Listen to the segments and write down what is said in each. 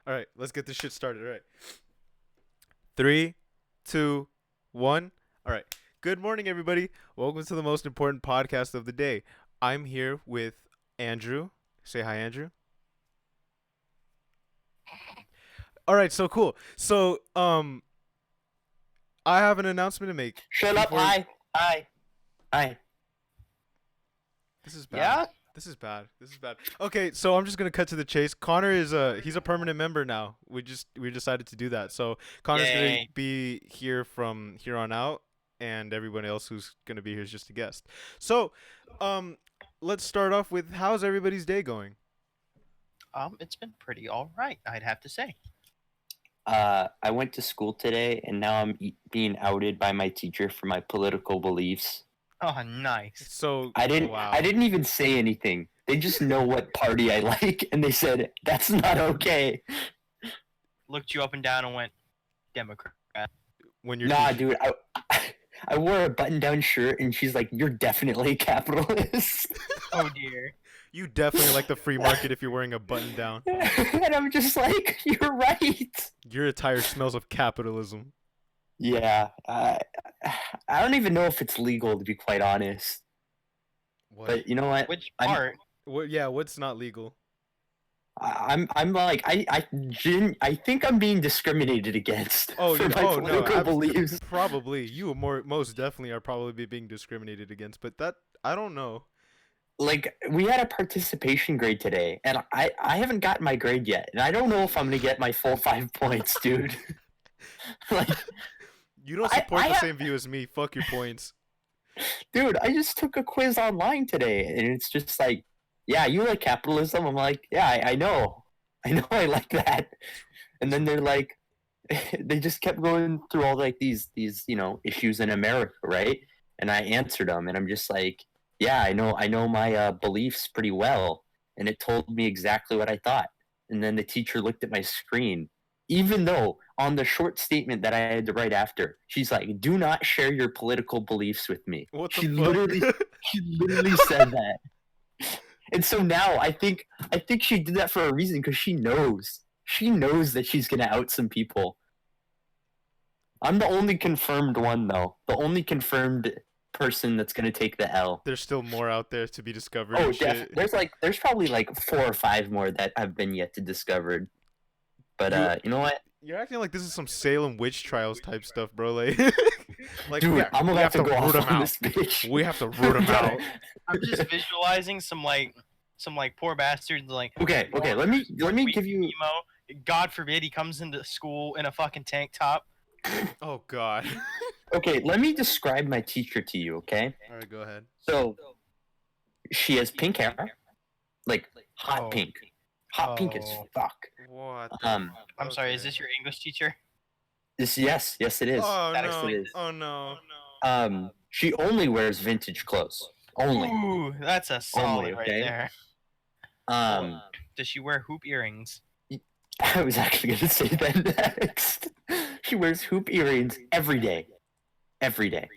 All right, let's get this shit started. All right. 3, 2, 1. All right. Good morning, everybody. Welcome to the most important podcast of the day. I'm here with Andrew. Say hi, Andrew. All right, so cool. I have an announcement to make. Shut up. Before Hi. This is bad. Yeah? This is bad. Okay, so I'm just gonna cut to the chase. Connor is he's a permanent member now. We decided to do that. So Connor's gonna Yay. be here from here on out, and everyone else who's gonna be here is just a guest. So, um, let's start off with how's everybody's day going? It's been pretty all right, I'd have to say. I went to school today, and now I'm being outed by my teacher for my political beliefs. Oh, nice. So I didn't. Wow. I didn't even say anything. They just know what party I like, and they said that's not okay. Looked you up and down and went, Democrat. When you're Nah, dude. I wore a button-down shirt, and she's like, "You're definitely a capitalist." Oh, dear. you definitely like the free market if you're wearing a button down. And I'm just like, "You're right." Your attire smells of capitalism. Yeah. I don't even know if it's legal, to be quite honest. What? But you know what? Which I'm- part? What? Yeah. What's not legal? I'm like I think I'm being discriminated against Oh, for you- my oh, no, political beliefs. Probably you most definitely are probably being discriminated against, but that I don't know. Like we had a participation grade today, and I haven't gotten my grade yet, and I don't know if I'm gonna get my full 5 points, dude. Like, You don't I- support I the have- same view as me. Fuck your points. dude, I just took a quiz online today, and it's just like, yeah, you like capitalism? I'm like, yeah, I know, I like that. And then they're like, they just kept going through all like these issues in America, right? And I answered them, and I'm just like, yeah, I know my beliefs pretty well, and it told me exactly what I thought. And then the teacher looked at my screen, even though on the short statement that I had to write after, she's like, "Do not share your political beliefs with me." What the She fuck? she literally said that. And so now I think she did that for a reason, because she knows that she's gonna out some people. I'm the only confirmed one, though. The only confirmed person that's gonna take the L. There's still more out there to be discovered. Oh, and shit. there's probably like 4 or 5 more that have been yet to discovered. But you know what? You're acting like this is some Salem witch trials type stuff, bro. Like, like Dude, yeah, I'm we gonna have to go root off 'em on out. this bitch. We have to root them out. I'm just visualizing some poor bastards like. Okay, let me weak give you. emo. God forbid he comes into school in a fucking tank top. Oh God. Okay, let me describe my teacher to you. Okay, All right, go ahead. so she has pink hair, like hot Oh. pink, hot pink as Oh. fuck. What? the Um, f- I'm sorry, is okay. this your English teacher? yes, it is. Oh That no! actually is. Oh no! She only wears vintage clothes. Only. Ooh, that's a solid right okay? there. Does she wear hoop earrings? I was actually gonna say that next. She wears hoop earrings every day. Every day.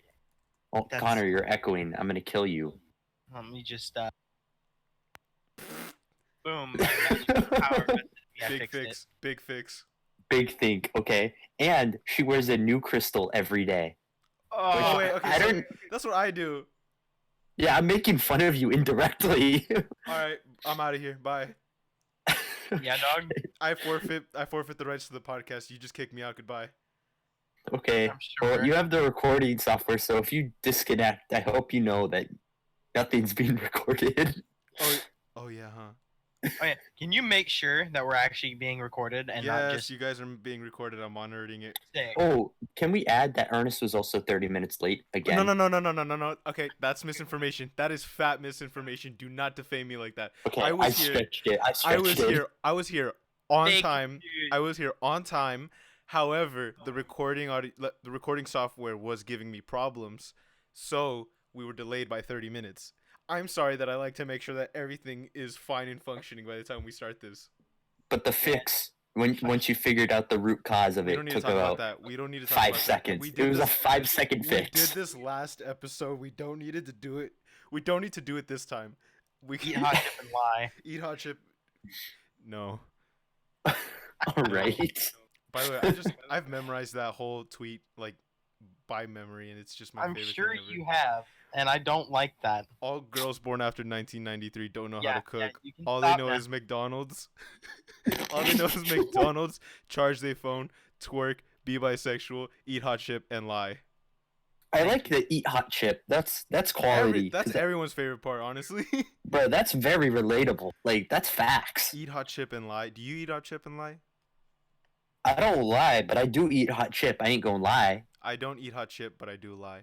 Oh, That's- Connor, you're echoing. I'm gonna kill you. Let me just boom. Magic power. Yeah, Big fixed it. fix. Big fix. Big think, okay? And she wears a new crystal every day. Oh Oh, wait. Okay. I so don't. that's what I do. Yeah, I'm making fun of you indirectly. All right. I'm out of here. Bye. yeah, dog. I forfeit. I forfeit the rights to the podcast. You just kick me out. Goodbye. Okay. I'm sure. Well, you have the recording software, so if you disconnect, I hope you know that nothing's being recorded. Oh yeah, huh? Oh, yeah. Can you make sure that we're actually being recorded and not Yes, just you guys are being recorded. I'm monitoring it. saying? Oh, can we add that Ernest was also 30 minutes late again? No. Okay, that's misinformation. That is fat misinformation. Do not defame me like that. Okay, I I, was here- stretched it. I was here on Fake time. news. I was here on time. However, the recording software was giving me problems, so we were delayed by 30 minutes. I'm sorry that I like to make sure that everything is fine and functioning by the time we start this. But the fix, once you figured out the root cause of We it, don't need to took talk about about that. We don't need to talk 5 about that. seconds. We It did was a this- 5-second We fix. did this last episode. We don't needed to do it. We don't need to do it this time. We Eat hot chip and lie. Eat hot chip. No. All right. By the way, I've memorized that whole tweet like by memory, and it's just my I'm favorite sure thing ever. you have, and I don't like that. All girls born after 1993 don't know how Yeah, to cook. you can All they stop know now. is McDonald's. All they know is McDonald's, charge their phone, twerk, be bisexual, eat hot chip, and lie. I like the eat hot chip. That's quality. That's everyone's favorite part, honestly. Bro, that's very relatable. Like that's facts. Eat hot chip and lie. Do you eat hot chip and lie? I don't lie, but I do eat hot chip. I ain't gonna lie. I don't eat hot chip, but I do lie.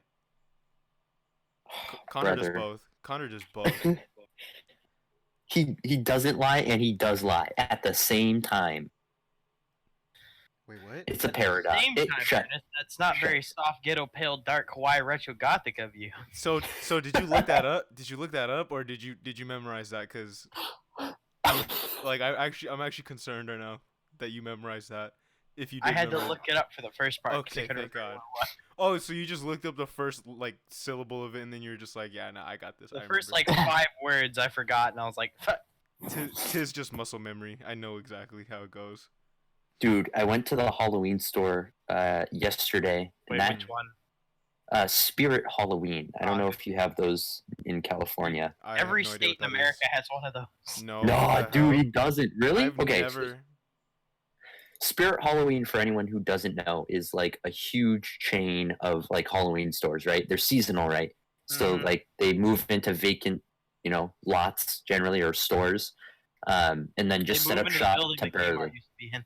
Connor does Brother. both. Connor does both. He doesn't lie and he does lie at the same time. Wait, what? It's a paradox. Same time, Shut. Ernest, that's not very soft, ghetto, pale, dark, Hawaii, retro, gothic of you. So did you look that up? Did you look that up, or did you memorize that? Cause like I'm actually concerned right now that you memorized that. If you did I had to memorize- look it up for the first part. 'cause I Okay, couldn't thank remember God. what it was. Oh, so you just looked up the first like syllable of it, and then you're just like, yeah, no, I got this. The I first remember. like 5 words I forgot, and I was like, "Fuck." Tis just muscle memory. I know exactly how it goes. Dude, I went to the Halloween store yesterday. Wait, And that which one? Spirit Halloween. I don't know Okay. if you have those in California. I have Every no idea state in what that America is. has one of those. No, No, what the dude, hell? he doesn't. Really? I've Okay. never. Spirit Halloween, for anyone who doesn't know, is like a huge chain of like Halloween stores, right? They're seasonal, right? So Mhm. like they move into vacant, lots generally or stores, and then just They set move up into the shop building that Kmart temporarily. used to be in.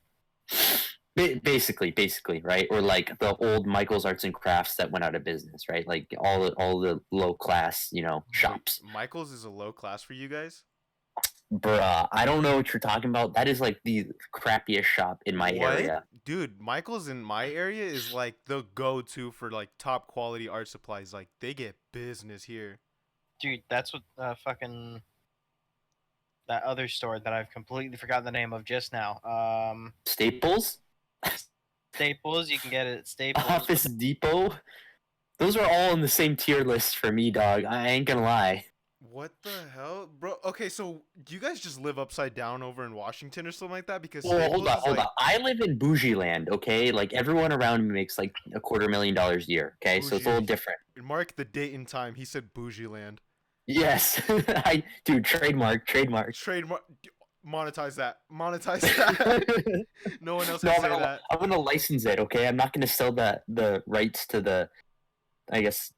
Basically, right? Or like the old Michael's Arts and Crafts that went out of business, right? Like all the low class, shops. Wait, Michael's is a low class for you guys? Bruh, I don't know what you're talking about. That is like the crappiest shop in my What? area. Dude, Michael's in my area is like the go-to for like top quality art supplies. Like they get business here. Dude, that's what fucking that other store that I've completely forgotten the name of just now. Staples, Staples. You can get it at Staples. Office Depot. Those are all in the same tier list for me, dog. I ain't gonna lie. What the hell, bro? Okay, so do you guys just live upside down over in Washington or something like that? Because Well, hold Staples on, is hold like on. I live in bougie land, okay? Like everyone around me makes like $250,000 a year, okay? So it's a little Bougie. different. Mark the date and time. He said bougie land. Yes, dude, trademark. Trademark. Monetize that. Monetize that. No one else No, can say that. I'm gonna license it, okay? I'm not gonna sell the rights to the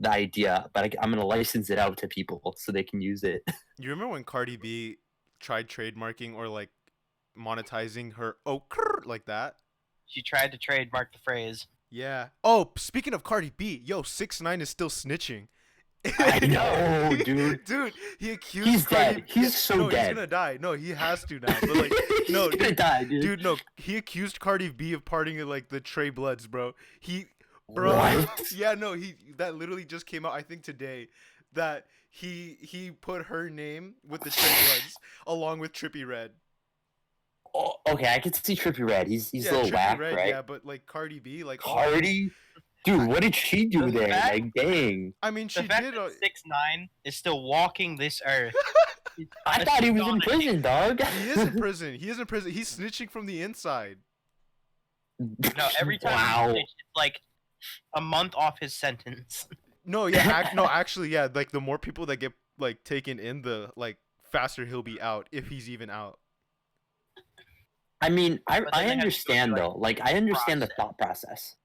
idea, but I'm gonna license it out to people so they can use it. You remember when Cardi B tried trademarking or like monetizing her like that? She tried to trademark the phrase. Yeah. Oh, speaking of Cardi B, yo, 6ix9ine is still snitching. I know, dude. Dude, he accused. He's Cardi dead. He's so no, dead. he's gonna die. No, he has to now. But like, He's no, gonna die, dude. dude, no, he accused Cardi B of partying at like the Trey Bloods, bro. Bro, What? yeah, no, that literally just came out. I think today, that he put her name with the Trey Bloods along with Trippie Redd. Oh, okay, I can see Trippie Redd. He's Yeah, a little Trippie whack, Redd, right? yeah, but like Cardi B, like Cardi, dude, what did she do The there? fact- Like, dang. I mean, The she fact did. that 6ix9ine is still walking this earth. I That's thought he was in astonishing. prison, dog. He is in prison. He is in prison. He's snitching from the inside. No, every time Wow. he snitches, it's like a month off his sentence. No, yeah, no, actually, yeah. Like the more people that get like taken in, the like faster he'll be out if he's even out. I mean, But then I they have to go understand through, though. Like, I understand the process. thought process.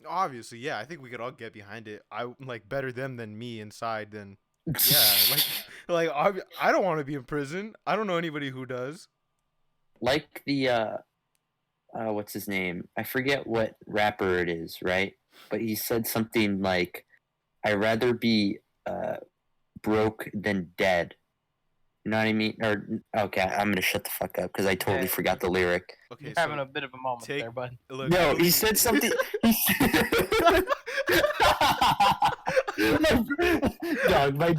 Obviously, yeah. I think we could all get behind it. I like better them than me inside. Than yeah, I don't want to be in prison. I don't know anybody who does. like the what's his name? I forget what rapper it is, right? But he said something like, "I'd rather be broke than dead." You know what I mean? Or okay, I'm gonna shut the fuck up because I totally Yeah. forgot the lyric. Okay, You're so having a bit of a moment take- there, bud. look, No, he said something. He said... Dog, my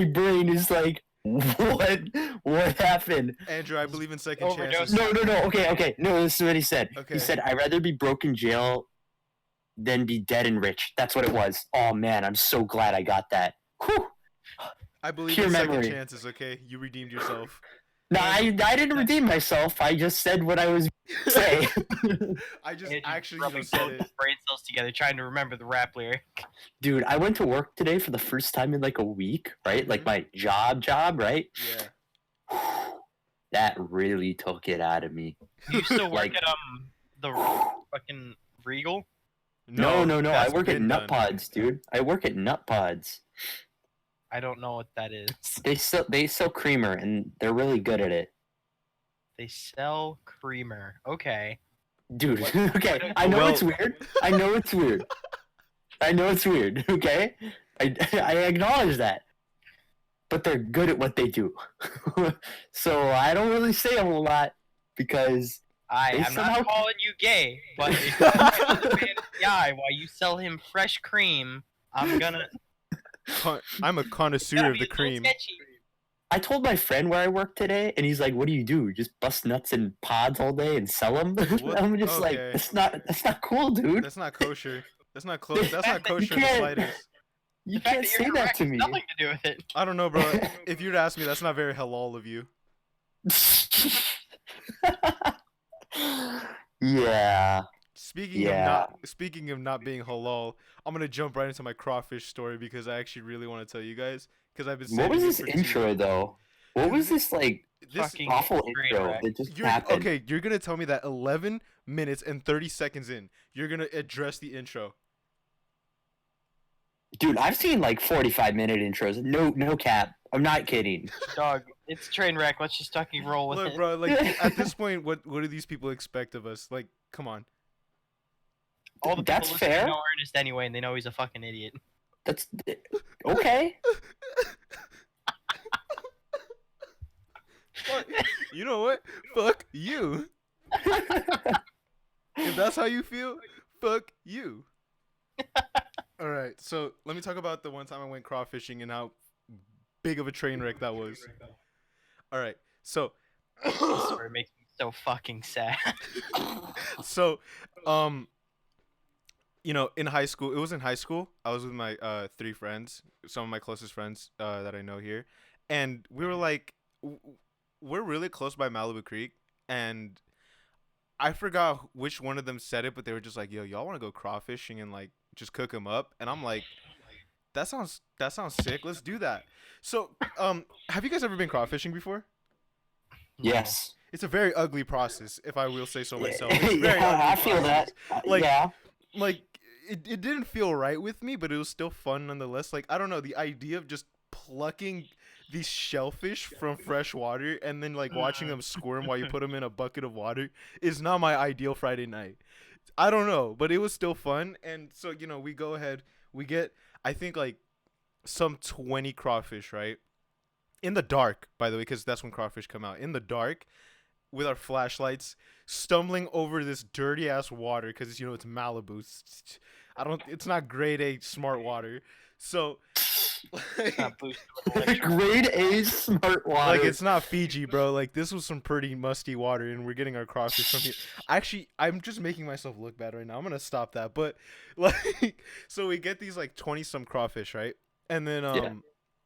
brain is like, what happened? Andrew, I believe in second Overdose. chances. No. Okay. No, this is what he said. Okay. He said, "I'd rather be broke in jail than be dead and rich." That's what it was. Oh man, I'm so glad I got that. Whew. I believe Pure in second memory. chances. Okay, you redeemed yourself. No, I didn't redeem myself. I just said what I was gonna say. I just Andrew's actually rubbing said both it. his brain cells together, trying to remember the rap lyric. Dude, I went to work today for the first time in like a week, right? Like my job, right? Yeah. That really took it out of me. You still work Like- at the fucking Regal? No. I that's work at been Nut done. Pods, dude. I work at Nut Pods. I don't know what that is. They sell creamer and they're really good at it. They sell creamer. Okay. Dude, What- okay. what- I know Well- it's weird. I know it's weird. I know it's weird, okay? I acknowledge that. But they're good at what they do. So I don't really say a whole lot because They I'm somehow- not calling you gay, but if you look at the man in the eye while you sell him fresh cream, I'm gonna. I'm a connoisseur of the cream. I told my friend where I work today, and he's like, "What do you do? Just bust nuts in pods all day and sell them?" What? I'm just like, Okay. "That's not cool, dude. That's not kosher. That's not close. That's not You kosher in the can't- slightest. You The fact can't that say you're that correct to has me." nothing to do with it. I don't know, bro. If you'd ask me, that's not very halal of you. Yeah. Speaking of not being halal, I'm gonna jump right into my crawfish story because I actually really want to tell you guys because I've been. What was saving it this for 2 intro weeks. though? What was this like This Fucking awful train intro wreck. that just you're happened? okay. You're gonna tell me that 11 minutes and 30 seconds in, you're gonna address the intro. Dude, I've seen like 45-minute intros. No cap. I'm not kidding. Dog, it's train wreck. Let's just fucking roll with Look, it. bro. Like at this point, what do these people expect of us? Like, come on. All the people That's listening fair. know Ernest anyway, and they know he's a fucking idiot. That's okay. You know what? Fuck you. If that's how you feel, fuck you. All right, so let me talk about the one time I went crawfishing and how big of a train wreck that was. All right, so This story makes me so fucking sad. so you know, in high school, it was in high school. I was with my 3 friends, some of my closest friends that I know here, and we were like, we're really close by Malibu Creek, and I forgot which one of them said it, but they were just like, "Yo, y'all want to go crawfishing and like just cook them up?" And I'm like, that sounds sick. Let's do that. So, have you guys ever been crawfishing before? Yes. It's a very ugly process, if I will say so myself. It's a very Yeah, ugly I feel process. that. Like- Yeah. Like it didn't feel right with me, but it was still fun nonetheless. Like I don't know, the idea of just plucking these shellfish from fresh water and then like watching them squirm while you put them in a bucket of water is not my ideal Friday night. I don't know, but it was still fun. And so, you know, we go ahead, we get I think like some 20 crawfish, right? In the dark, by the way, because that's when crawfish come out. In the dark, with our flashlights, stumbling over this dirty ass water because you know it's Malibu. It's not grade A smart water. So It's not boosted with electric. Grade A smart water. like it's not Fiji, bro. Like this was some pretty musty water, and we're getting our crawfish from here. Actually, I'm just making myself look bad right now. I'm gonna stop that. But like, so we get these like 20 some crawfish, right? And then Yeah.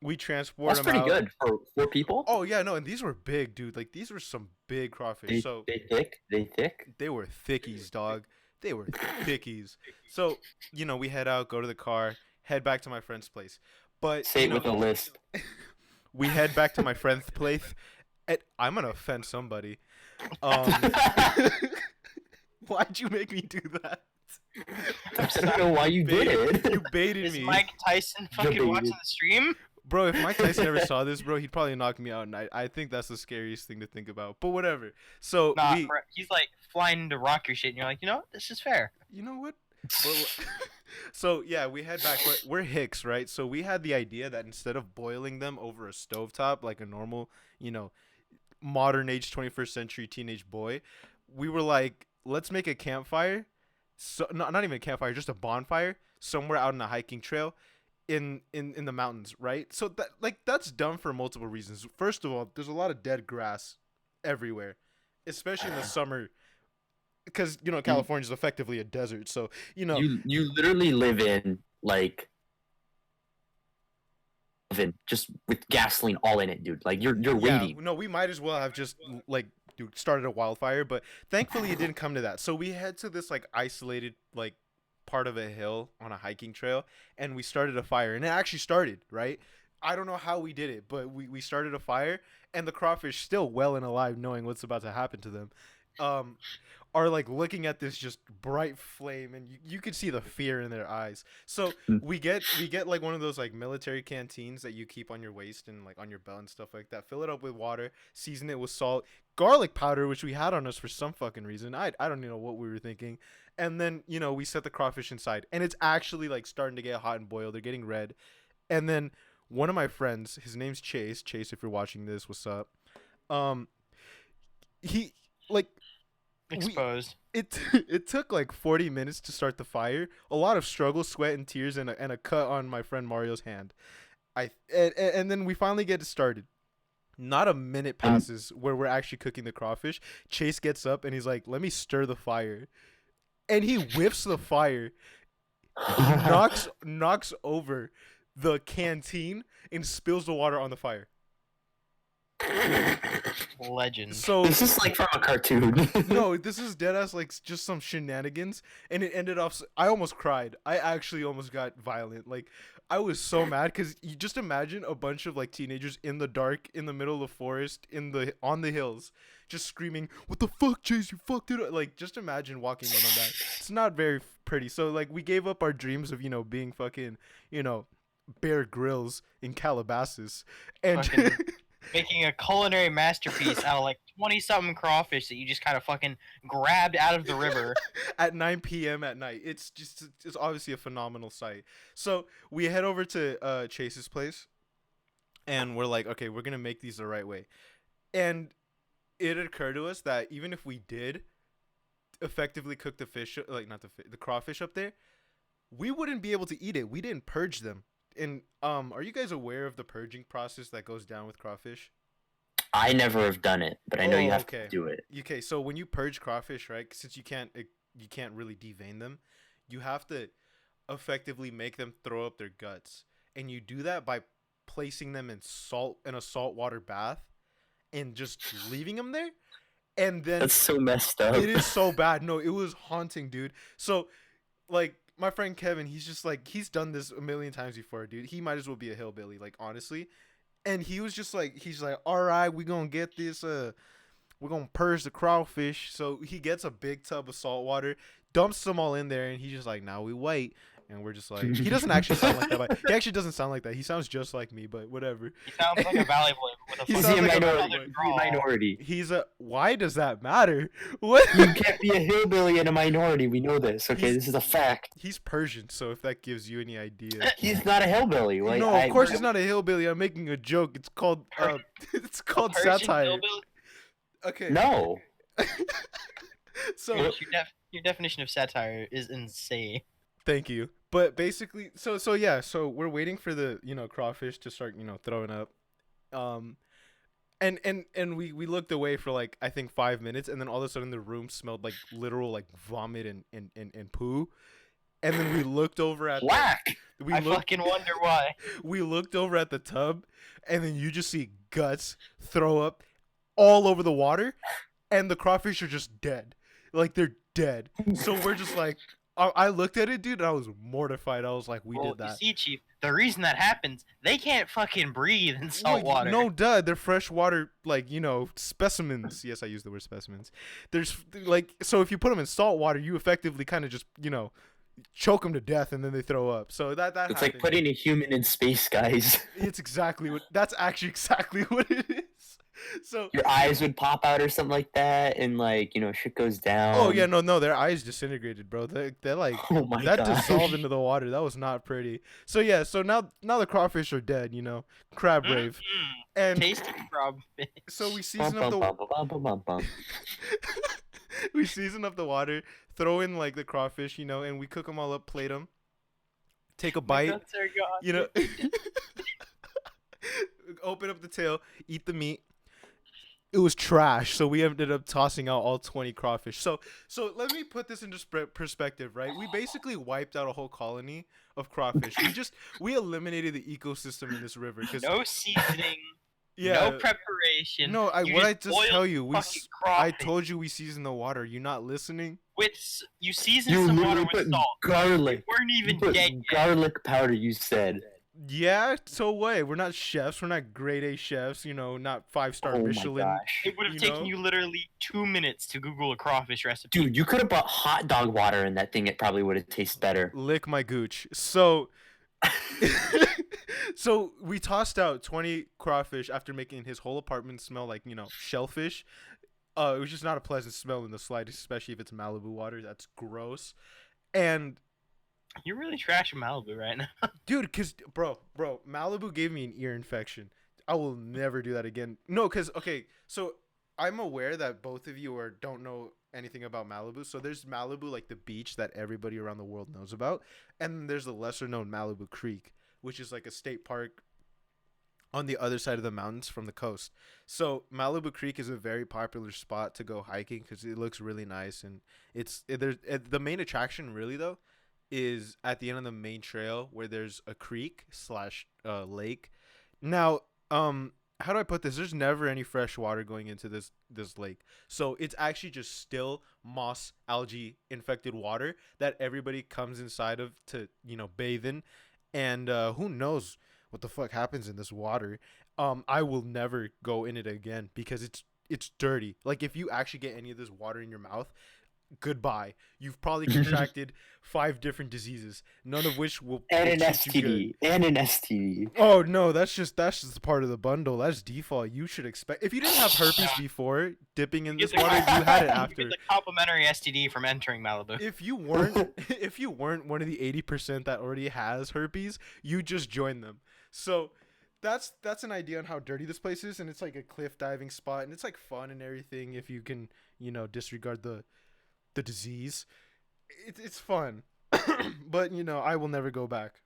we transport That's them pretty out. good for 4 people. Oh yeah, no, and these were big, dude. Like these were some big crawfish. They, So they thick. They thick. they were thickies, dog. They were thickies. So, you know, we head out, go to the car, head back to my friend's place. But Say you it know, with a lisp. we head back to my friend's place. And I'm gonna offend somebody. Why'd you make me do that? I don't know why you did it. You baited Is me. Mike Tyson fucking Debated. watching the stream? Bro, if Mike Tyson ever saw this, bro, he'd probably knock me out. And I think that's the scariest thing to think about. But whatever. So, Nah, we... bro, he's like flying to rock your shit, and you're like, you know what? This is fair. You know what? So yeah, we head back. We're Hicks, right? So we had the idea that instead of boiling them over a stovetop like a normal, you know, modern age 21st century teenage boy, we were like, let's make a campfire. So not even a campfire, just a bonfire somewhere out on a hiking trail in the mountains, right? So that's dumb for multiple reasons. First of all, there's a lot of dead grass everywhere, especially in the summer. Because you know California is effectively a desert, so you know You literally live in like oven just with gasoline all in it, dude. Like you're Yeah, waiting. no, we might as well have just like dude, started a wildfire, but thankfully it didn't come to that. So we head to this like isolated like part of a hill on a hiking trail, and we started a fire, and it actually started right. I don't know how we did it, but we started a fire, and the crawfish still well and alive, knowing what's about to happen to them. Um, are like looking at this just bright flame, and you could see the fear in their eyes. So we get like one of those like military canteens that you keep on your waist and like on your belt and stuff like that. Fill it up with water, season it with salt, garlic powder, which we had on us for some fucking reason. I don't even know what we were thinking. And then we set the crawfish inside, and it's actually like starting to get hot and boiled. They're getting red. And then one of my friends, his name's Chase. Chase, if you're watching this, what's up? Um, he like Exposed. it took like 40 minutes to start the fire. A lot of struggle, sweat, and tears, and a cut on my friend Mario's hand. And then we finally get it started. Not a minute passes where we're actually cooking the crawfish. Chase gets up and he's like, "Let me stir the fire," and he whiffs the fire. He knocks over the canteen and spills the water on the fire. Legend. So This is like from a cartoon. no, this is dead ass like just some shenanigans, and it ended off. I almost cried. I actually almost got violent. Like I was so mad because you just imagine a bunch of like teenagers in the dark, in the middle of the forest, on the hills, just screaming, "What the fuck, Chase? You fucked it up!" Like just imagine walking in on that. It's not very pretty. So like we gave up our dreams of being fucking Bear Grylls in Calabasas, and. Fucking making a culinary masterpiece out of like 20-something crawfish that you just kind of fucking grabbed out of the river. At 9 p.m. at night. It's obviously a phenomenal sight. So we head over to Chase's place, and we're like, okay, we're gonna make these the right way. And it occurred to us that even if we did effectively cook the fish, like not the crawfish up there, we wouldn't be able to eat it. We didn't purge them. And are you guys aware of the purging process that goes down with crawfish? I never have done it, but I know you have okay. to do it. Okay, so when you purge crawfish, right? Since you can't really devein them, you have to effectively make them throw up their guts, and you do that by placing them in a saltwater bath, and just leaving them there, and then That's so messed up. it is so bad. No, it was haunting, dude. So, like, my friend Kevin, he's just like, he's done this a million times before, dude. He might as well be a hillbilly, like, honestly. And he was just like, he's like, all right, we're going to get this, we're going to purge the crawfish. So he gets a big tub of salt water, dumps them all in there, and he's just like, now we wait. And we're just like, he doesn't actually sound like that. But he actually doesn't sound like that. He sounds just like me, but whatever. He sounds like a valley boy with a He He's sounds a like a minority. minority. He's a minority. He's a, why does that matter? What? You can't be a hillbilly and a minority. We know this. Okay, He's- this is a fact. He's Persian, so if that gives you any idea. He's not a hillbilly. Like, No, of course he's not a hillbilly. I'm making a joke. It's called it's called Persian satire. hillbilly? Okay. No. So Your definition of satire is insane. thank you. But basically, so yeah, so we're waiting for the crawfish to start throwing up, and we looked away for like I think 5 minutes, and then all of a sudden the room smelled like literal like vomit and poo, and then we looked over at Whack. we I looked fucking wonder why. we looked over at the tub, and then you just see guts throw up all over the water, and the crawfish are just dead, like they're dead. So we're just like. I looked at it, dude, and I was mortified. I was like, we did that. You see, Chief, the reason that happens, they can't fucking breathe in salt water. No, duh. They're freshwater, like, specimens. Yes, I use the word specimens. There's, like, so if you put them in salt water, you effectively kind of just, choke them to death, and then they throw up. So that It's happened. like putting a human in space, guys. That's actually exactly what it is. So Your eyes would pop out or something like that, and like shit goes down. oh yeah, no, their eyes disintegrated, bro. They're like Oh my that gosh. dissolved into the water. That was not pretty. So yeah, so now the crawfish are dead, crab rave, and Tasty crab. so we Bum, season bum, up the bum, bum, bum, bum, bum. we season up the water, throw in like the crawfish, and we cook them all up, plate them, take a bite, Guts are gone. you know, open up the tail, eat the meat. it was trash. So we ended up tossing out all 20 crawfish. So let me put this into perspective, right? We basically wiped out a whole colony of crawfish. We eliminated the ecosystem in this river because No seasoning, yeah. no preparation. No, You what just I just boiled tell you, fucking I crawfish told you we seasoned the water. You not listening? you seasoned You some water literally with put salt. garlic. You weren't You even put dead yet. garlic powder. You said. Yeah, so what? We're not chefs. We're not grade A chefs. You know, not 5-star Oh Michelin. my gosh. It would have You taken know? you literally 2 minutes to Google a crawfish recipe. Dude, you could have bought hot dog water in that thing. It probably would have tasted better. Lick my gooch. So, so we tossed out 20 crawfish after making his whole apartment smell like shellfish. It was just not a pleasant smell in the slightest, especially if it's Malibu water. That's gross. And You're really trashing Malibu right now. dude, bro, Malibu gave me an ear infection. I will never do that again. No, okay, so I'm aware that both of you don't know anything about Malibu. So there's Malibu, like the beach that everybody around the world knows about, and there's the lesser known Malibu Creek, which is like a state park on the other side of the mountains from the coast. So Malibu Creek is a very popular spot to go hiking because it looks really nice, and the main attraction really though is at the end of the main trail where there's a creek slash lake. Now, how do I put this? There's never any fresh water going into this lake, so it's actually just still moss, algae infected water that everybody comes inside of to bathe in, and who knows what the fuck happens in this water. I will never go in it again because it's dirty. Like if you actually get any of this water in your mouth, goodbye. You've probably contracted 5 different diseases, none of which will And an treat you good. STD. And an STD. Oh no, that's just part of the bundle. That's default. You should expect if you didn't have herpes before dipping in You this get the- water, you had it You after. get the complimentary STD from entering Malibu. If you weren't one of the 80% that already has herpes, you just joined them. So that's an idea on how dirty this place is, and it's like a cliff diving spot, and it's like fun and everything if you can disregard the disease. It's fun. But I will never go back.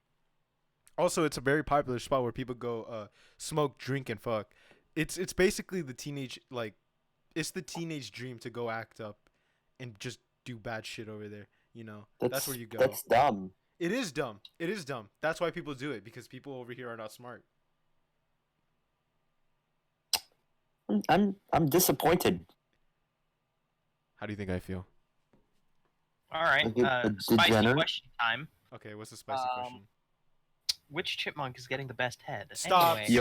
Also, it's a very popular spot where people go smoke, drink, and fuck. It's basically the teenage it's the teenage dream to go act up and just do bad shit over there. That's where you go. That's dumb. It is dumb. That's why people do it, because people over here are not smart. I'm disappointed. How do you think I feel? All right, A spicy degenerate? question time. Okay, what's the spicy question? Which chipmunk is getting the best head? Stop. Anyway,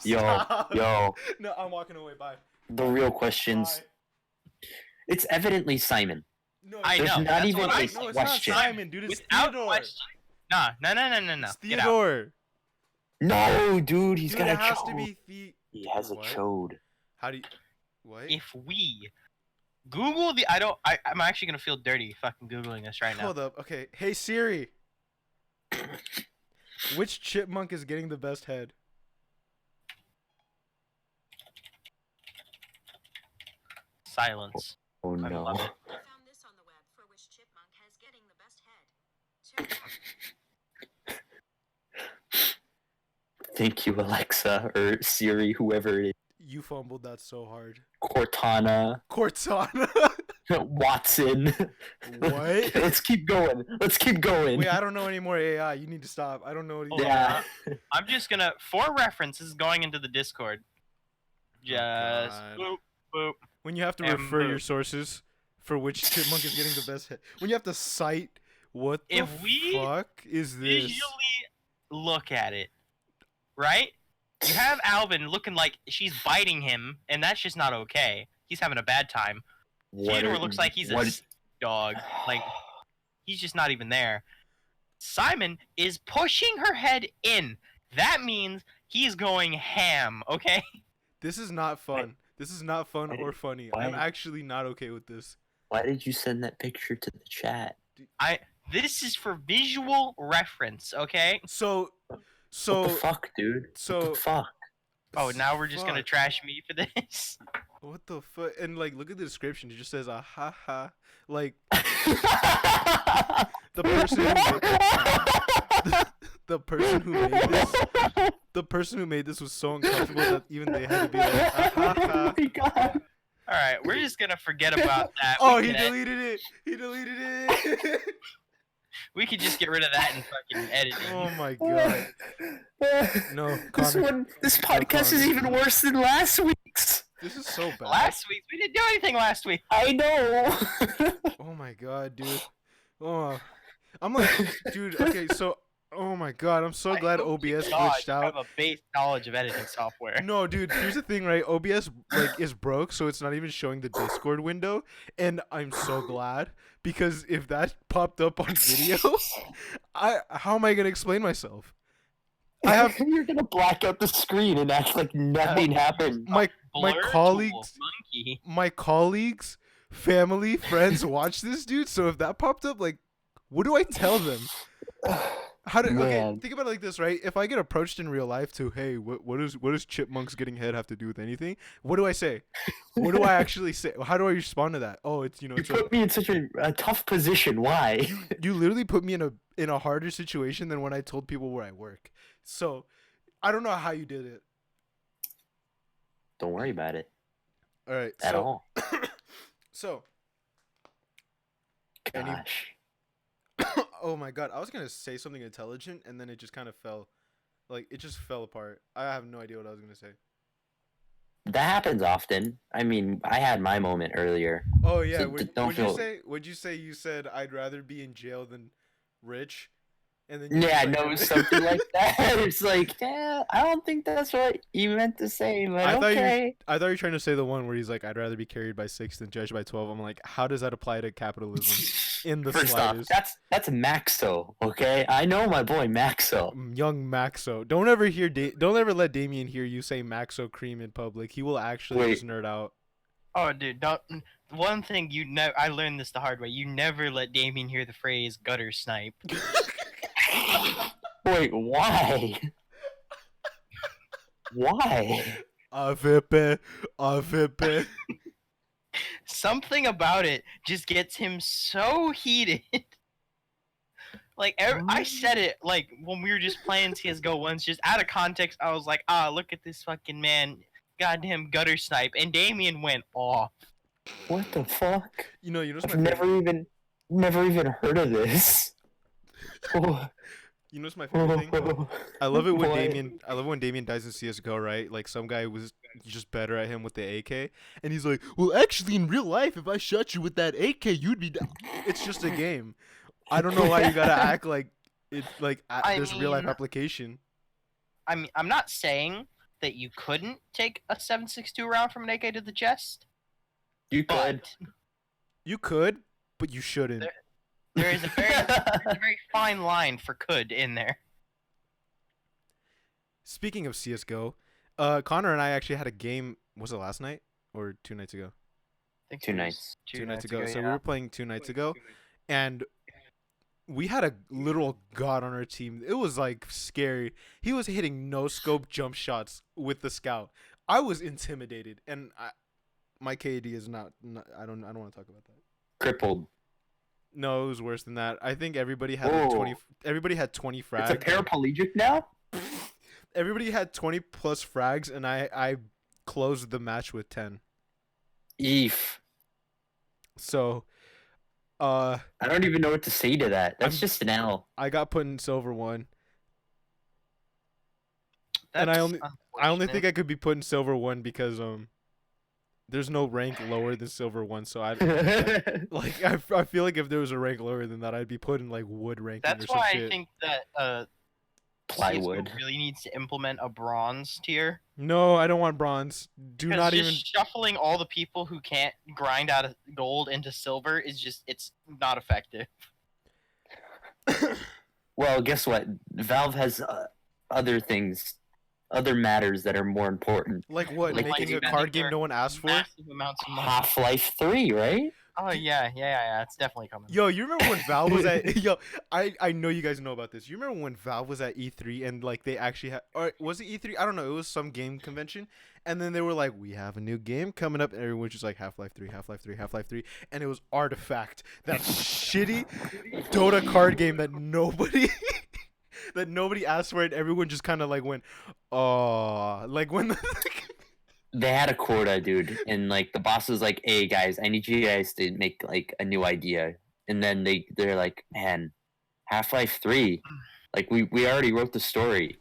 Yo, yo. No, I'm walking away. Bye. The real questions. Bye. It's evidently Simon. No, I There's know. not that's even what a I no, said. it's not question. Simon, dude. It's Without Theodore. question. No. It's Get out. Theodore. No, dude, he's Dude, got it a has to chode. be He has a What? chode. How do you? What? If we Google the, I'm actually gonna feel dirty fucking googling this right now. Hold up. Okay. Hey Siri. Which chipmunk is getting the best head? Silence. Oh I no. love it. I found this on the web for which chipmunk has getting the best head. Check it out. Thank you, Alexa or Siri, whoever it is. You fumbled that so hard. Cortana, Cortana. Watson. What? Let's keep going. Let's keep going. Wait, I don't know any more AI. You need to stop. I don't know what Hold on. Yeah. I'm just gonna, for reference, this is going into the Discord. Just God. boop boop. When you have to And refer your boom. sources for which chipmunk is getting the best head. When you have to cite what the If we fuck is this? Visually look at it, right? You have Alvin looking like she's biting him, and that's just not okay. He's having a bad time. Theodore looks like he's a what- sick dog. Like, he's just not even there. Simon is pushing her head in. That means he's going ham, okay? This is not fun. This is not fun Why or did- funny. why- I'm actually not okay with this. Why did you send that picture to the chat? This is for visual reference, okay? So What the fuck, dude? so- What the fuck? Oh, now we're just gonna fuck. trash me for this? What the fuck? And like, look at the description. It just says a ha ha. Like the person who the person who made this, the person who made this was so uncomfortable that even they had to be like, ah, ha, Oh ha. my god. All right, we're just gonna forget about that. Oh, we he can deleted it. He deleted it. we could just get rid of that in fucking editing. Oh my god. No, This Connor. this podcast is Connor. even worse than last week's. This is so bad. Last week we didn't do anything last week. I know. Oh my god, dude. Oh, I'm like, dude. Okay, so, oh my god, I'm so glad I hope to OBS God glitched you out. have a base knowledge of editing software. No, dude. Here's the thing, right? OBS like is broke, so it's not even showing the Discord window, and I'm so glad because if that popped up on video, how am I gonna explain myself? I have You're gonna black out the screen and act like nothing happened. my Blur tool, colleagues, monkey. my colleagues, family, friends watch this, dude. So if that popped up, like, what do I tell them? How do okay? Man. Think about it like this, right? If I get approached in real life to, hey, what does chipmunks getting head have to do with anything? What do I say? What do I actually say? How do I respond to that? Oh, it's You it's put me in such a tough position. Why? you literally put me in a harder situation than when I told people where I work. So I don't know how you did it. Don't worry about it All right, at all. So Any- Gosh. oh my god, I was gonna say something intelligent and then it just kind of fell, like it just fell apart. I have no idea what I was gonna say. That happens often. I mean, I had my moment earlier. Oh yeah, So don't would you feel- say? Would you say you said I'd rather be in jail than rich? And then you Yeah, just, like, no, something like that. It's like, yeah, I don't think that's what you meant to say, but I thought okay. I thought you were trying to say the one where he's like, I'd rather be carried by 6 than judged by 12. I'm like, how does that apply to capitalism in the First off, slightest? that's Maxo, okay? I know my boy Maxo. Young Maxo. Don't ever let Damien hear you say Maxo cream in public. He will actually Wait. just nerd out. Oh, dude, don't. One thing I learned this the hard way. You never let Damien hear the phrase gutter snipe. Wait, why? Why? Avepe. Something about it just gets him so heated. Like I said it like when we were just playing CS:GO once, just out of context. I was like, look at this fucking man, goddamn gutter snipe, and Damien went off. What the fuck? You know what's I've my never even heard of this. Oh, you know what's my favorite thing? I love it when What? I love when Damien dies in CS:GO, right? Like some guy was just better at him with the AK, and he's like, "Well, actually, in real life, if I shot you with that AK, you'd be." It's just a game. I don't know why you gotta act like it's like there's real life mean- application. I mean, I'm not saying that you couldn't take a 7.62 round from an AK to the chest, You could. but You could, but you shouldn't. there is a very fine line for could in there. Speaking of CS:GO, Connor and I actually had a game. Was it last night or 2 nights ago? I think 2 it was nights. 2 nights ago. So we yeah. were playing 2 nights ago, and we had a literal god on our team. It was like scary. He was hitting no scope jump shots with the scout. I was intimidated, and my KD is not. I don't want to talk about that. Crippled. No, it was worse than that. I think everybody had like Whoa. 20. Everybody had 20 frags. It's a paraplegic now? Everybody had 20 plus frags, and I closed the match with 10. Eef. So, I don't even know what to say to that. That's I'm- just an L. I got put in silver 1. And I That's only think unfortunate. I could be put in silver 1 because there's no rank lower than silver 1. So I like I feel like if there was a rank lower than that, I'd be put in like wood ranking That's or some why shit. I think that Plywood. CS:GO really needs to implement a bronze tier. No, I don't want bronze. Do Because not just even. shuffling all the people who can't grind out of gold into silver is just it's not effective. Well, guess what? Valve has other things, other matters that are more important. Like what? Like Making a spending card game their no one asked for? Massive amounts of money. Half-Life 3, right? Oh yeah, it's definitely coming. Yo, you remember when Valve was at yo? I know you guys know about this. You remember when Valve was at E3 and like they actually had, or was it E3? I don't know. It was some game convention, and then they were like, "We have a new game coming up," and everyone was just like, "Half-Life 3, Half-Life 3, Half-Life 3," and it was Artifact, that shitty Dota card game that nobody that nobody asked for it. Everyone just kind of like went, oh, like when the They had a quota, dude, and like the boss was like, "Hey guys, I need you guys to make like a new idea." And then they're like, "Man, Half-Life 3, like we already wrote the story."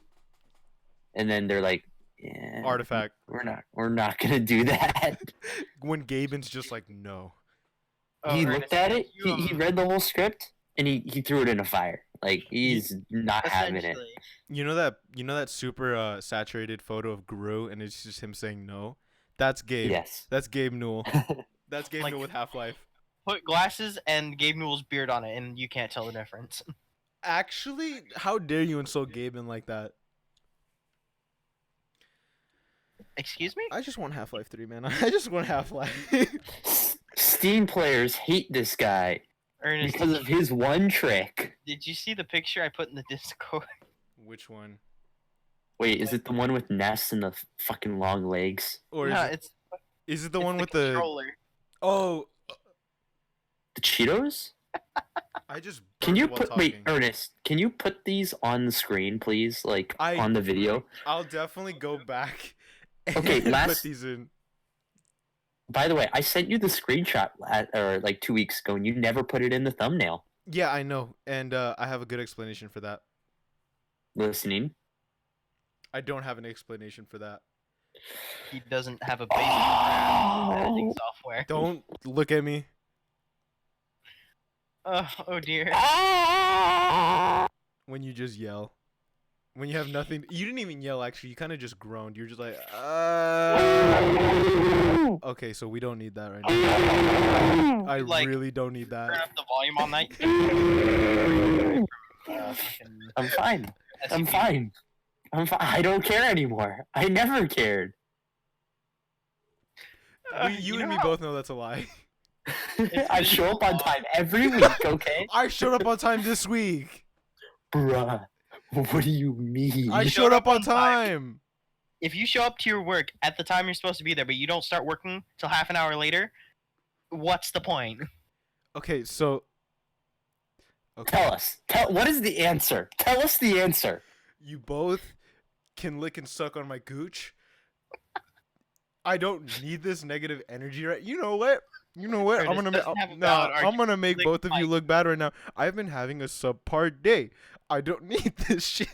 And then they're like, "Yeah, artifact. we're not gonna do that." When Gaben's just like, no. Oh, He Ernest, looked at it, you, he read the whole script, and he threw it in a fire. Like he's not having it. essentially. You know that super saturated photo of Guru and it's just him saying no? That's Gabe. Yes. That's Gabe Newell. That's Gabe Like- Newell with Half-Life. Put glasses and Gabe Newell's beard on it, and you can't tell the difference. Actually, how dare you insult Gaben like that? Excuse me? I just want Half-Life 3, man. I just want Half-Life. Steam players hate this guy Ernest, because of his one trick. did you see the picture I put in the Discord? Which one? Wait, is it the one with Ness and the fucking long legs? Or No, is it the it's one with the controller. Oh, The Cheetos? I just Can you burped while put wait, talking. Ernest? Can you put these on the screen, please? Like I- on the video. I'll definitely go back and Okay, put last- these in. By the way, I sent you the screenshot like 2 weeks ago, and you never put it in the thumbnail. Yeah, I know. And I have a good explanation for that. Listening. I don't have an explanation for that. He doesn't have a basic editing software. Don't look at me. Oh dear. When you just yell. When you have nothing. You didn't even yell, actually. You kind of just groaned. You're just like, Okay, so we don't need that right now. I Like, really don't need Turn that. up the volume on that. I'm fine. I'm SCP. fine. I'm fine. I don't care anymore. I never cared. You and know me how- both know that's a lie. I show up on time every week, okay? I showed up on time this week. Bruh. What do you mean? I showed up on time. If you show up to your work at the time you're supposed to be there, but you don't start working till half an hour later, what's the point? Okay, so. Okay. Tell us. What is the answer? Tell us the answer. You both can lick and suck on my gooch. I don't need this negative energy, right? You know what? You know what? I'm Curtis gonna doesn't have a no, valid I'm gonna make Lick both of you Mike. look bad right now. I've been having a subpar day. I don't need this shit.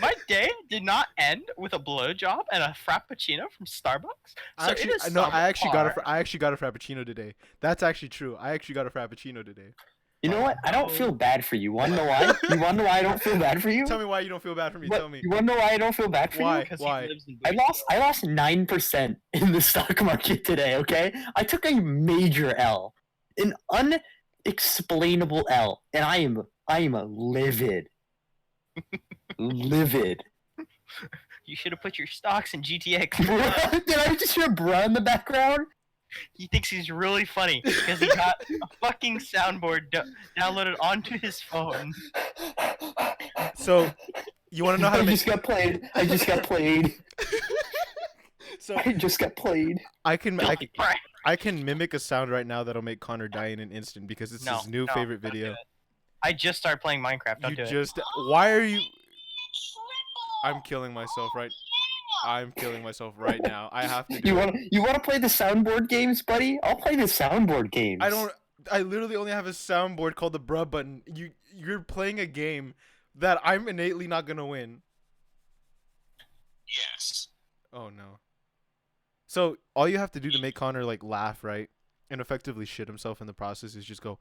My day did not end with a blowjob and a frappuccino from Starbucks. So it is I actually got subpar. I actually got a frappuccino today. That's actually true. I actually got a frappuccino today. You know what? I don't feel bad for you. Wanna know why? You wanna know why I don't feel bad for you? Tell me why you don't feel bad for me. What- Tell me. You wanna know why I don't feel bad for Why? you? Because Why? he lives in I Boothville. lost 9% in the stock market today, okay? I took a major L. An unexplainable L. And I am livid. Livid. You should have put your stocks in GTX. Bruh, did I just hear bruh in the background? He thinks he's really funny because he got a fucking soundboard downloaded onto his phone. So, you want to know how to I make? just got played. I just got played. So I just got played. I can Filthy prank. I can mimic a sound right now that'll make Connor die in an instant because it's No, his new no, favorite don't do video. it. I just started playing Minecraft. Don't You do it. just why are you? I'm killing myself right. I'm killing myself right now. I have to do You it. wanna play the soundboard games, buddy? I'll play the soundboard games. I don't. I literally only have a soundboard called the bruh button. You're playing a game that I'm innately not gonna win. Yes. Oh no. So all you have to do to make Connor like laugh, right, and effectively shit himself in the process is just go.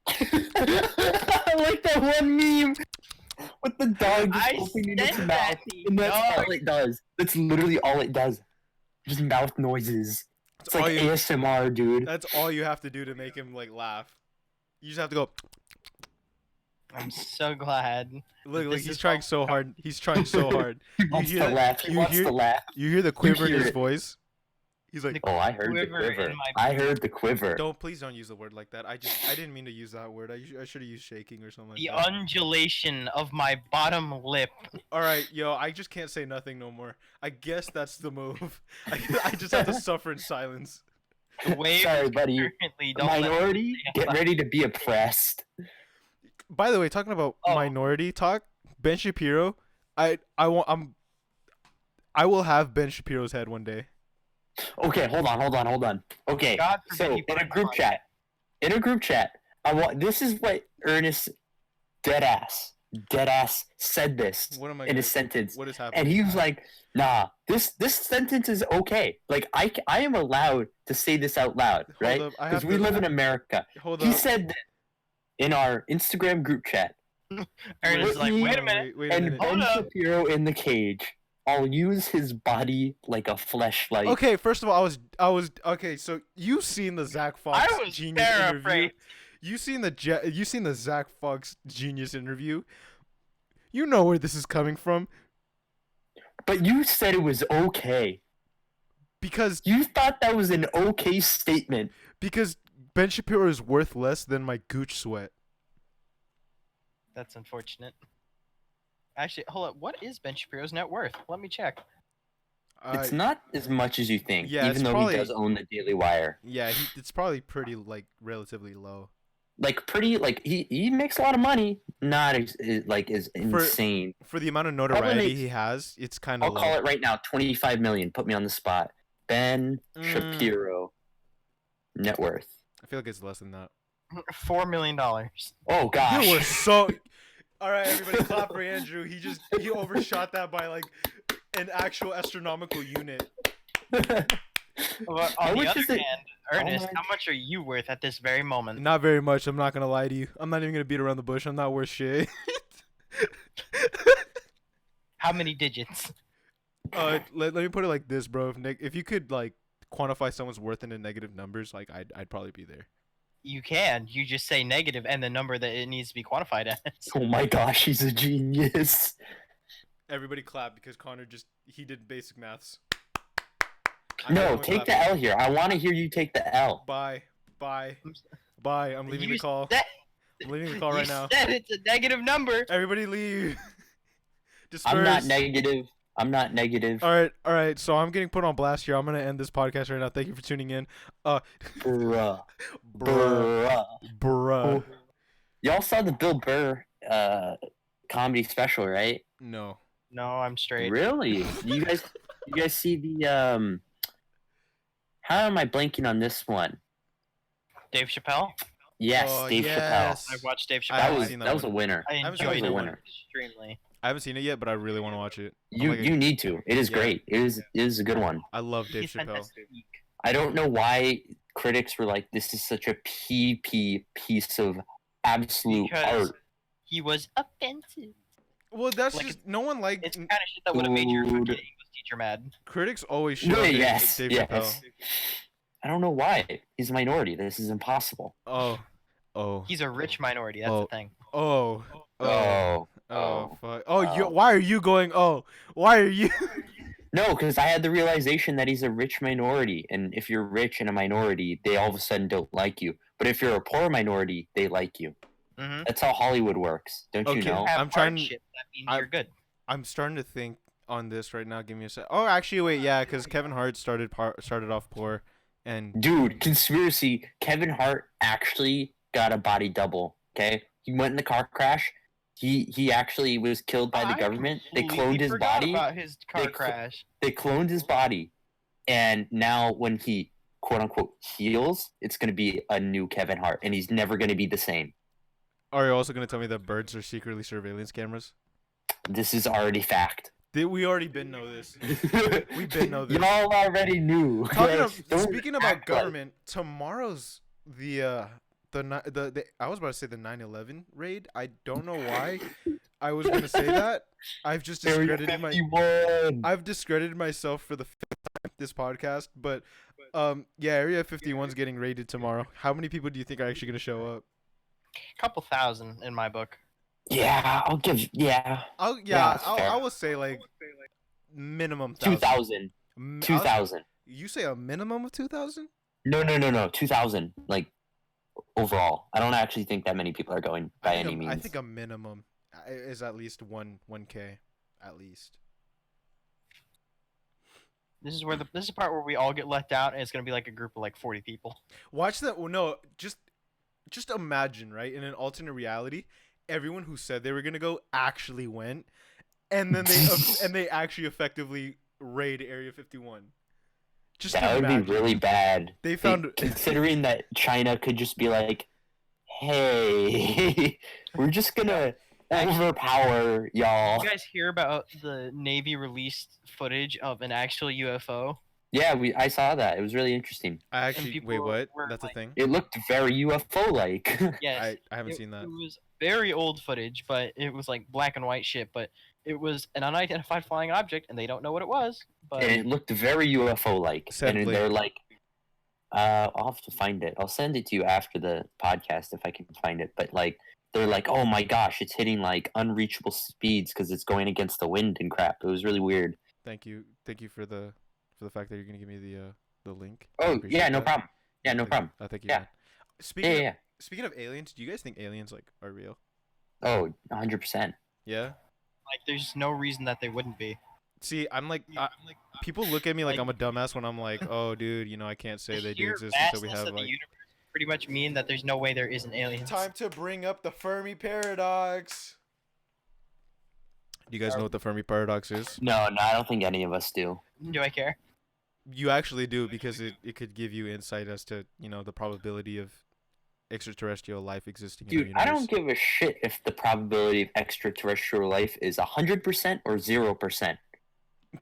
I like that one meme with the dog just I opening its said mouth, that, and that's dog. all it does. That's literally all it does. Just mouth noises. It's all like you- ASMR, dude. That's all you have to do to make him like laugh. You just have to go. I'm so glad. Look, This he's is trying all- so hard. He's trying so hard. He wants hear to that? laugh. He You wants hear- to laugh. You hear the quiver in hear his it. voice. He's like, Oh, I heard the quiver in quiver. my- I heard the quiver. please don't use the word like that. I didn't mean to use that word. I should have used shaking or something like The that. undulation of my bottom lip. All right, yo, I just can't say nothing no more. I guess that's the move. I just have to suffer in silence. The wave Sorry, buddy. currently don't let Minority, me- get ready to be oppressed. By the way, talking about Oh. minority talk, Ben Shapiro, I will have Ben Shapiro's head one day. Okay, hold on. Okay, God forbid so he in a finds group one. chat, I want. This is what Ernest deadass said this What am I in gonna, a sentence, what is and happening? he was like, "Nah, this sentence is okay. Like I am allowed to say this out loud, Hold right? up, I Because have we to live in America." hold He up. said that in our Instagram group chat, Ernest is Put like, me wait a minute. Wait a and minute. Hold Ben up. Shapiro in the cage. I'll use his body like a fleshlight. Okay, first of all, I was okay. So you seen the Zach Fox I was genius interview? paraphrasing. You seen the Zach Fox genius interview? You know where this is coming from But you said it was okay. because You thought that was an okay statement. Ben Shapiro is worth less than my Gooch sweat. That's unfortunate. Actually, hold up. What is Ben Shapiro's net worth? Let me check. It's not as much as you think, yeah, it's even though probably- he does own the Daily Wire. Yeah, it's probably pretty like relatively low. Like he makes a lot of money. Not as insane. For the amount of Probably notoriety makes- he has, it's kind I'll of low. call it right now. 25 million. Put me on the spot. Ben Shapiro net worth. I feel like it's less than that. $4 million. Oh gosh. You were so. All right, everybody, clap for Andrew. He overshot that by like an actual astronomical unit. Well, How on the much other is it? hand, Ernest, my- how much are you worth at this very moment? Not very much. I'm not gonna lie to you. I'm not even gonna beat around the bush. I'm not worth shit. How many digits? Let me put it like this, bro. If you could like quantify someone's worth into negative numbers, like I'd probably be there. You can. You just say negative and the number that it needs to be quantified as. Oh my gosh, he's a genius. Everybody clap because Connor he did basic maths. I'm No, everyone take the clapping. L here. I want to hear you take the L. Bye. I'm leaving You the call. said- I'm leaving the call you right now. said it's a negative number. Everybody leave. Disperse. I'm not negative. I'm not negative. All right. So I'm getting put on blast here. I'm gonna end this podcast right now. Thank you for tuning in. Bruh. Bruh. Bruh. Y'all saw the Bill Burr comedy special, right? No. No, I'm straight. Really? You guys see the how am I blanking on this one? Dave Chappelle. Yes, Oh, Dave yes. I watched Dave I Chappelle. haven't Chappelle. seen That that was a one. winner. I haven't seen enjoyed that it one. extremely. I haven't seen it yet, but I really want to watch it. You need to. It is Yeah. great. It is a good one. I love Dave He's Chappelle. fantastic. I don't know why critics were like, this is such a PP piece of absolute Because art. he was offensive. Well, that's Like, just no one liked. It's the kind of shit that would have made your fucking Dude. English teacher mad. Critics always show No, Dave, yes, Dave yes. Chappelle. I don't know why. He's a minority. This is impossible. Oh. He's a rich minority. That's Oh. the thing. Oh. Oh. Fuck. Oh, Oh. why are you going? Oh, why are you? No, because I had the realization that he's a rich minority, and if you're rich and a minority, they all of a sudden don't like you. But if you're a poor minority, they like you. Mm-hmm. That's how Hollywood works. Don't you Okay. know? Have I'm trying- hardship, that means I'm- you're good. I'm starting to think on this right now. Give me a sec. Oh, actually, wait. Yeah, because Kevin Hart started off poor, and Dude, conspiracy. Kevin Hart actually got a body double. Okay, he went in the car crash. He actually was killed by the I government. They completely cloned his forgot body. about his car They cl- crash. They cloned his body, and now when he quote unquote heals, it's gonna be a new Kevin Hart, and he's never gonna be the same. are you also gonna tell me that birds are secretly surveillance cameras? This is already fact. Did we already been know this? We been know this. Y'all already knew. Don't Speaking about act like- government, tomorrow's the I was about to say the 9/11 raid. I don't know why I was gonna say that. I've just Area discredited 51. I've discredited myself for the fifth time this podcast, but yeah, Area 51's getting raided tomorrow. How many people do you think are actually gonna show up? Couple thousand in my book. Yeah, I'll give. Yeah, that's fair. I will say like minimum 2,000. 2,000. You say a minimum of 2,000? No. 2,000. Like overall, I don't actually think that many people are going by any means. I think a minimum is at least 1K, at least. This is the part where we all get let out, and it's gonna be like a group of like 40 people. Watch that. Well, no, just imagine, right? In an alternate reality, everyone who said they were gonna go actually went, and then they actually effectively raid Area 51. Just That would be imagine. really bad. They found Considering that China could just be like, hey, we're just gonna overpower y'all. You guys hear about the Navy released footage of an actual UFO? Yeah, I saw that. It was really interesting. I actually people wait. What? were That's a like- thing. It looked very UFO-like. Yes. I haven't seen that. It was very old footage, but it was like black and white shit. But it was an unidentified flying object, and they don't know what it was. But And it looked very UFO-like. Send And link. they're like, I'll have to find it. I'll send it to you after the podcast if I can find it. But like, they're like, oh my gosh, it's hitting like unreachable speeds because it's going against the wind and crap. It was really weird. Thank you for the fact that you're gonna give me the link. I Oh appreciate yeah, no that. problem. Yeah, no Thank- problem. Thank you. Yeah. Man. Yeah. Speaking of aliens, do you guys think aliens like are real? Oh, 100%. Yeah. like, there's no reason that they wouldn't be. See, I'm like, people look at me like Like- I'm a dumbass when I'm like, oh, dude, you know, I can't say The they do sheer exist until we vastness have of the like. universe pretty much mean that there's no way there isn't aliens. Time to bring up the Fermi paradox. Do you guys know what the Fermi paradox is? No, I don't think any of us do. Do I care? You actually do because it could give you insight as to the probability of extraterrestrial life existing in Dude, the universe. I don't give a shit if the probability of extraterrestrial life is 100% or 0%.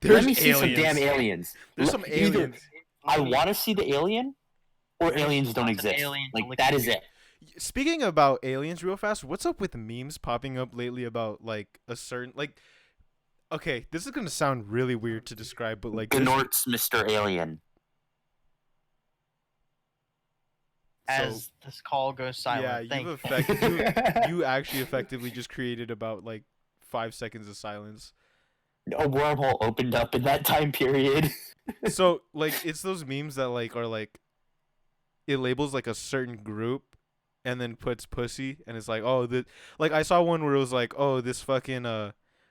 There's Let me see some aliens. damn aliens. There's Let- some either aliens. I want to see the alien, or aliens don't lots of exist. aliens Like looking that is weird. it. Speaking about aliens real fast, what's up with memes popping up lately about like a certain like okay, this is gonna sound really weird to describe, but like there's- Gnort's Mr. Alien. As this call goes silent. yeah, Thank you've you. you actually effectively just created about like 5 seconds of silence. A wormhole opened up in that time period. So like it's those memes that like are like it labels like a certain group and then puts pussy and it's like, oh, the like I saw one where it was like, oh, this fucking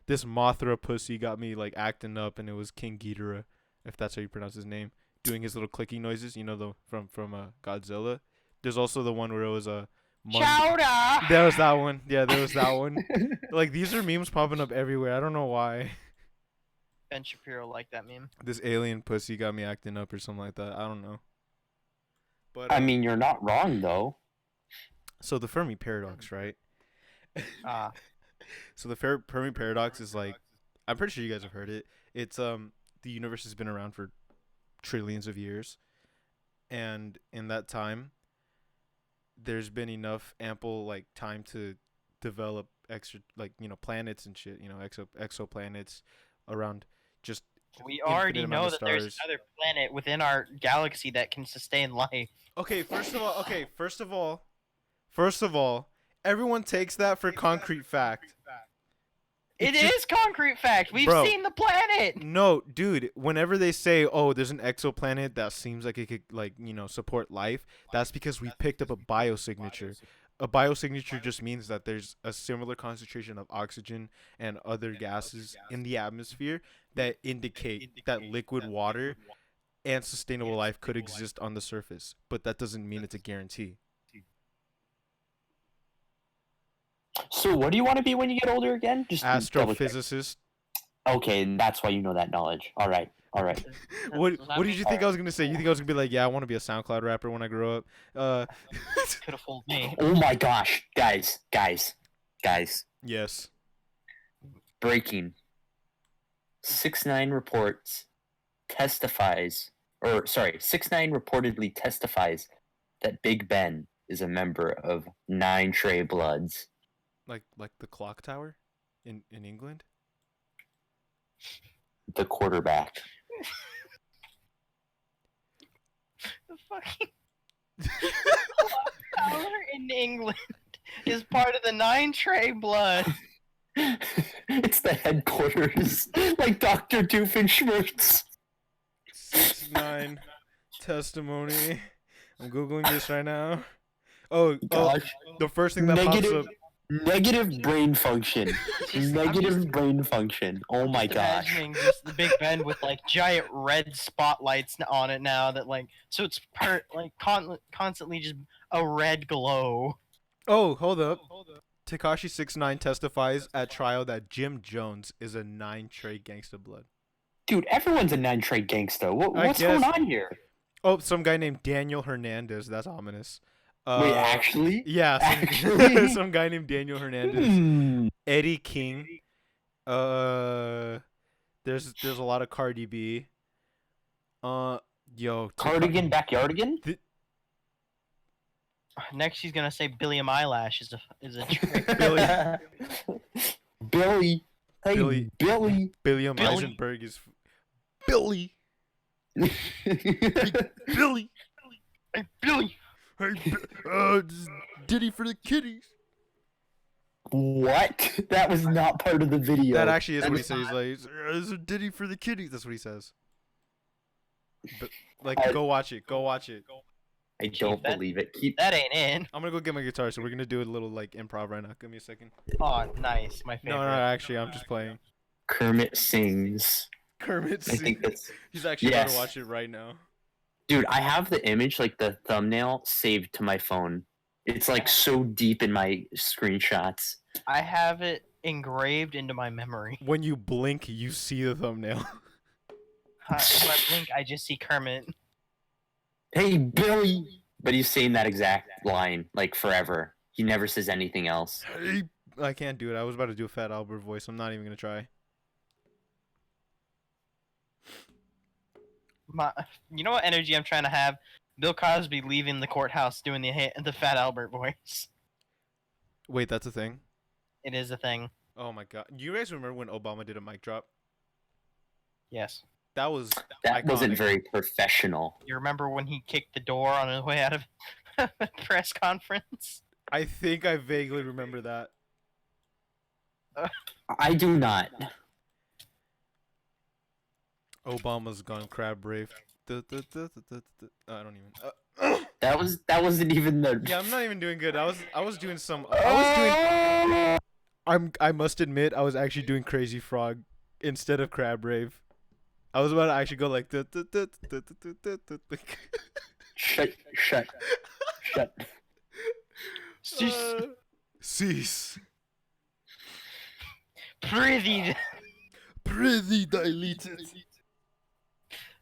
this Mothra pussy got me like acting up, and it was King Ghidorah, if that's how you pronounce his name, doing his little clicking noises, the from Godzilla. There's also the one where it was a Chowder! There was that one. Yeah, there was that one. Like these are memes popping up everywhere. I don't know why. Ben Shapiro liked that meme. This alien pussy got me acting up or something like that. I don't know. But I mean, you're not wrong though. so the Fermi paradox, right? So the Fermi paradox is like, I'm pretty sure you guys have heard it. It's the universe has been around for trillions of years, and in that time, there's been enough ample like time to develop extra like planets and shit. Exoplanets around just. We already Infinite amount know of that there's stars. another planet within our galaxy that can sustain life. Okay, first of all, everyone takes that for concrete fact. It It's just- is concrete fact. We've Bro. seen the planet. No, dude, whenever they say, oh, there's an exoplanet that seems like it could, support life, that's because we picked up a biosignature. A biosignature just means that there's a similar concentration of oxygen and other gases in the atmosphere that indicate that liquid water and sustainable life could exist on the surface. But that doesn't mean it's a guarantee. So, what do you want to be when you get older again? Just double check. Astrophysicist. Okay, and that's why you know that knowledge. All right. What did you think I was gonna say? You think I was gonna be like, yeah, I want to be a SoundCloud rapper when I grow up? Could have fooled me. Oh my gosh, guys. Yes. Breaking. 6ix9ine reportedly testifies that Big Ben is a member of 9 Trey Bloods. Like the clock tower in England. The quarterback. The fucking power in England is part of the 9 Trey Blood. It's the headquarters, like Dr. Doofenshmirtz. 6ix9ine testimony. I'm googling this right now. Oh, Gosh. the first thing that pops up. Negative brain function. Negative brain function. Oh my gosh. Imagining just the Big Ben with like giant red spotlights on it now that so it's constantly just a red glow. Oh, hold up. Tekashi 69 testifies at trial that Jim Jones is a 9 trade gangsta blood. Dude, everyone's a 9 trade gangsta. I What's going guess. on here? Oh, some guy named Daniel Hernandez. That's ominous. Wait, actually? Yeah, Actually? some guy named Daniel Hernandez. Hmm. Eddie King. There's a lot of Cardi B. Yo, Cardigan, backyardigan? Next, she's gonna say Billy Eyelash is a trick. Billy. Billy. Hey, Billy. Billy. Billiam Billy. Eisenberg is Billy. Billy. Hey, Billy. Hey, this is Diddy for the kiddies. What? That was not part of the video. That actually is That what he is says. He's not- like, "This is Diddy for the kiddies." That's what he says. But, like, I- go watch it. Go watch it. I don't that- believe it. Keep. That ain't in. I'm gonna go get my guitar, so we're gonna do a little like improv right now. Give me a second. Oh, nice. My favorite. No, actually, I'm just playing. Kermit sings. Kermit I think sings. that's. He's actually about Yes. to watch it right now. Dude, I have the image, like the thumbnail, saved to my phone. It's like so deep in my screenshots. I have it engraved into my memory. When you blink, you see the thumbnail. If I blink, I just see Kermit. Hey, Billy! But he's saying that exact line, like forever. He never says anything else. Hey, I can't do it. I was about to do a Fat Albert voice. I'm not even gonna try. You know what energy I'm trying to have? Bill Cosby leaving the courthouse doing the Fat Albert voice. Wait, that's a thing. It is a thing. Oh my god. You guys remember when Obama did a mic drop? Yes. That was That wasn't iconic. very professional. You remember when he kicked the door on his way out of a press conference? I think I vaguely remember that. I do not. Obama's gone crab brave. I don't even. That wasn't even the. Yeah, I'm not even doing good. I was doing some. I must admit, I was actually doing Crazy Frog instead of Crab Rave. I was about to actually go like. Shut. Cease. Prithee. Prithee dilated.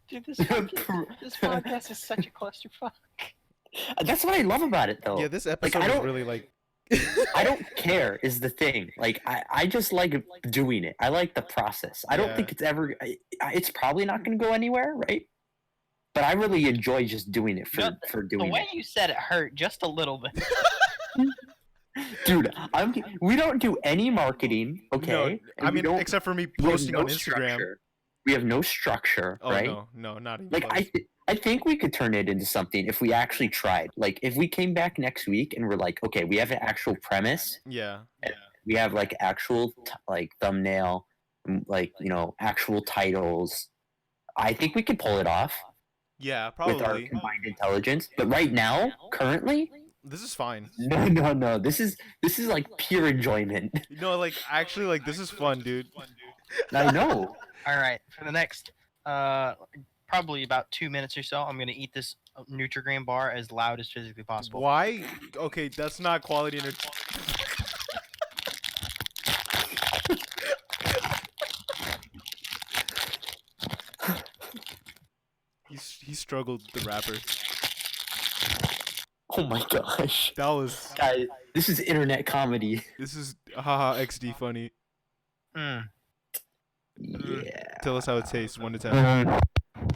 Dude, this podcast is such a clusterfuck. That's what I love about it, though. Yeah, this episode I is don't- really like. I don't care is the thing. Like I just like doing it. I like the process. I don't Yeah. think it's ever. It's probably not going to go anywhere, right? But I really enjoy just doing it No, for The doing way it, you said it hurt just a little bit. dude. We don't do any marketing, okay? No, And I we mean, don't- except for me we have posting no on Instagram. structure. We have no structure, Oh right? no, not even. Like close. I think we could turn it into something if we actually tried. Like if we came back next week and we're like, okay, we have an actual premise. Yeah. We have like actual like thumbnail, like actual titles. I think we could pull it off Yeah, with our probably. combined intelligence. But right now, currently, This is fine. no. This is like pure enjoyment. No, like actually, like this is fun, dude. I know. All right, for the next probably about 2 minutes or so, I'm gonna eat this Nutri-Grain bar as loud as physically possible. Why? Okay, that's not quality entertainment. He struggled, the rapper. Oh my gosh, That was. guys, this is internet comedy. This is haha XD funny. Mm. Yeah. Tell us how it tastes. 1 to 10.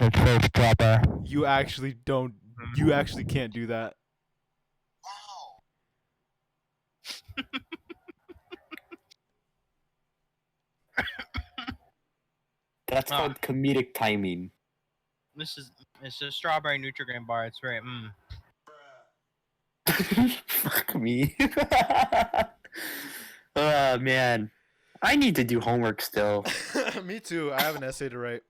It's so proper. You actually don't. You actually can't do that. That's Ah. called comedic timing. It's a strawberry Nutri-Grain bar. It's great. Fuck me. Oh man, I need to do homework still. Me too. I have an essay to write.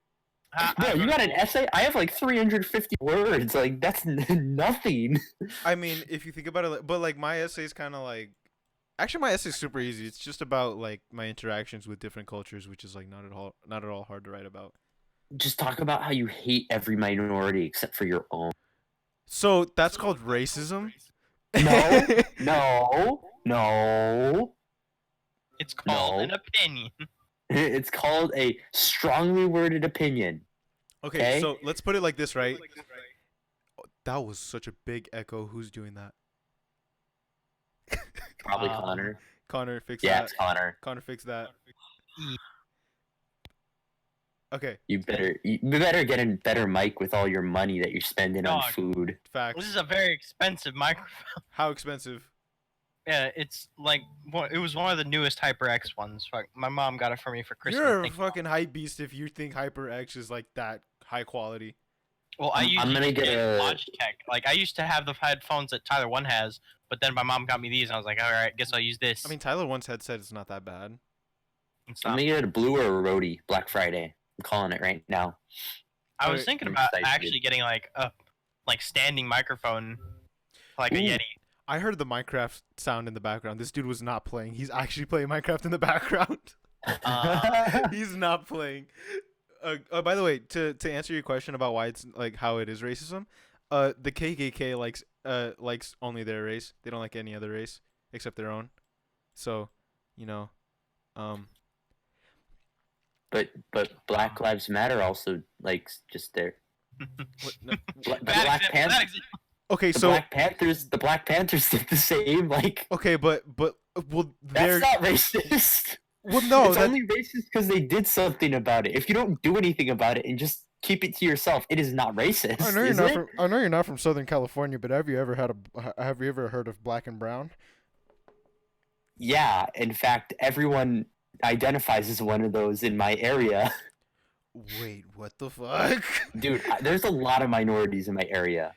Bro, you got an essay? I have like 350 words. Like that's nothing. I mean, if you think about it, but like my essay is kind of like. Actually, my essay is super easy. It's just about like my interactions with different cultures, which is like not at all hard to write about. Just talk about how you hate every minority except for your own. So that's called racism. No, no, No. It's called No. an opinion. It's called a strongly worded opinion. Okay, Okay. so let's put it like this, right? That was such a big echo. Who's doing that? Probably Um, Connor. Connor, fix Yeah, that. it's Connor. Connor, fix that. E- Okay, You better get a better mic with all your money that you're spending on Dog. food. This facts. is a very expensive microphone. How expensive? Yeah, it's like it was one of the newest HyperX ones. Like, my mom got it for me for Christmas. You're a Thank- fucking hype beast if you think HyperX is like that high quality. Well, I I'm usually gonna get a- Logitech. Like, I used to have the headphones that Tyler One has, but then my mom got me these, and I was like, all right, guess I'll use this. I mean, Tyler once had said it's not that bad. It's I'm not. gonna get a blue or a roadie Black Friday. I'm calling it right now. I was Alright, thinking I'm about excited. actually getting like a standing microphone, like a Ooh. Yeti. I heard the Minecraft sound in the background. This dude was not playing. He's actually playing Minecraft in the background. He's not playing. By the way, to answer your question about why it's like how it is racism, the KKK likes only their race. They don't like any other race except their own. So, you know, but Black Lives Matter also likes just their what, no, the Bad Black example, Panther. bad example. okay, The so Black Panthers did the same. Like okay, but well, they're that's not racist. well no it's that only racist because they did something about it. If you don't do anything about it and just keep it to yourself, it is not racist. I know you're is not it? from I know you're not from Southern California, but have you ever heard of black and brown? Yeah, in fact, everyone identifies as one of those in my area. Wait, what the fuck? Dude, there's a lot of minorities in my area.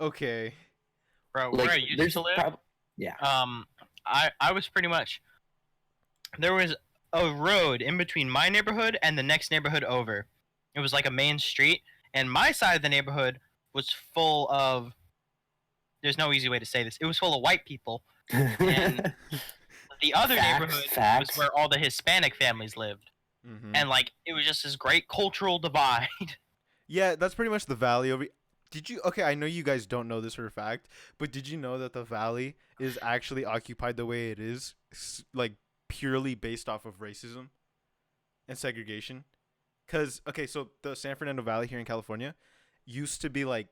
Okay. Bro, Like, where I used there's to live, yeah. I was pretty much, there was a road in between my neighborhood and the next neighborhood over. It was like a main street, and my side of the neighborhood was full of, there's no easy way to say this, it was full of white people. And the other neighborhood Facts. was where all the Hispanic families lived. Mm-hmm. And like, it was just this great cultural divide. Yeah, that's pretty much the valley over. Did you? Okay, I know you guys don't know this for a fact, but did you know that the valley is actually occupied the way it is, like purely based off of racism and segregation? Cause okay, so the San Fernando Valley here in California used to be like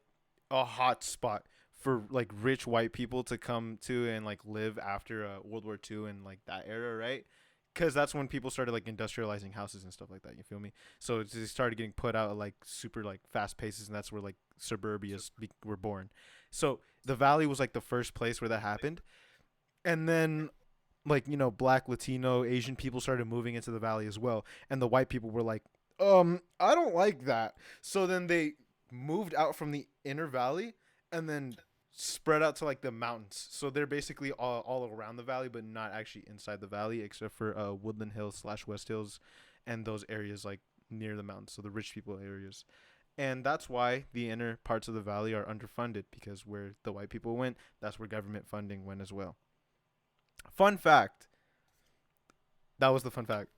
a hot spot for like rich white people to come to and like live after World War II and like that era, right? Because that's when people started like industrializing houses and stuff like that. You feel me? So they started getting put out at like super like fast paces, and that's where like suburbias were born. So the valley was like the first place where that happened, and then like black, Latino, Asian people started moving into the valley as well, and the white people were like, I don't like that. So then they moved out from the inner valley and then spread out to like the mountains. So they're basically all around the valley, but not actually inside the valley, except for Woodland Hills / West Hills and those areas like near the mountains, so the rich people areas. And that's why the inner parts of the valley are underfunded, because where the white people went, that's where government funding went as well. Fun fact. That was the fun fact.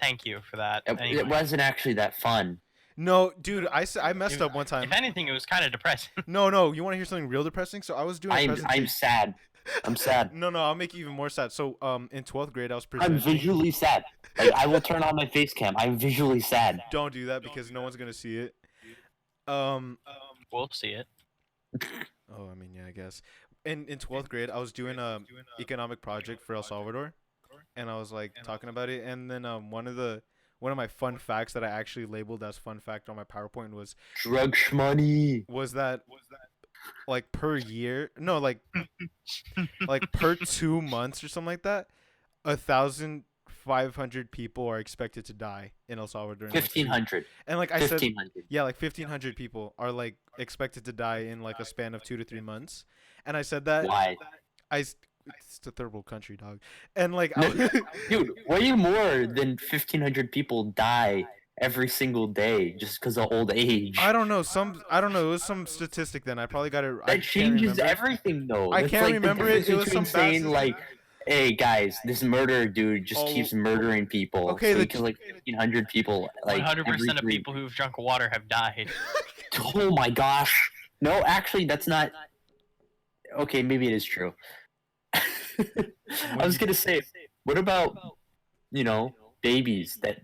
Thank you for that. It Anyway. wasn't actually that fun. No, dude, I messed up one time. If anything, it was kind of depressing. No, you want to hear something real depressing? So I was doing a I'm presentation. sad. I'm sad. No, I'll make you even more sad. So in 12th grade, I was I'm presenting. visually sad. Like I will turn on my face cam. I'm visually sad. Don't do that because no one's gonna see it. We'll see it. Oh, I mean, yeah, I guess. In 12th grade, I was doing a economic project for El Salvador, and I was like talking about it. And then one of my fun facts that I actually labeled as fun fact on my PowerPoint Drug shmoney. was that like per year, no, like per 2 months or something like that, 1,500 people are expected to die in El Salvador. 1,500. And like I said, 1,500. yeah, like 1,500 people are like expected to die in like a span of 2 to 3 months. And I said that Why? it's a third world country, dog. And like Dude, way more than 1,500 people die every single day just because of old age. I don't know, it was some statistic then. I probably got it. I That can't changes remember. everything, though. I That's can't like the remember it. difference It was between some bad saying like, "Hey guys, this murderer dude just Oh, keeps murdering people." okay, so he the- kills like 1,500 people. Like 100% every of 3 people who've drunk water have died. Oh my gosh! No, actually, that's not. Okay, maybe it is true. I was gonna say, what about babies that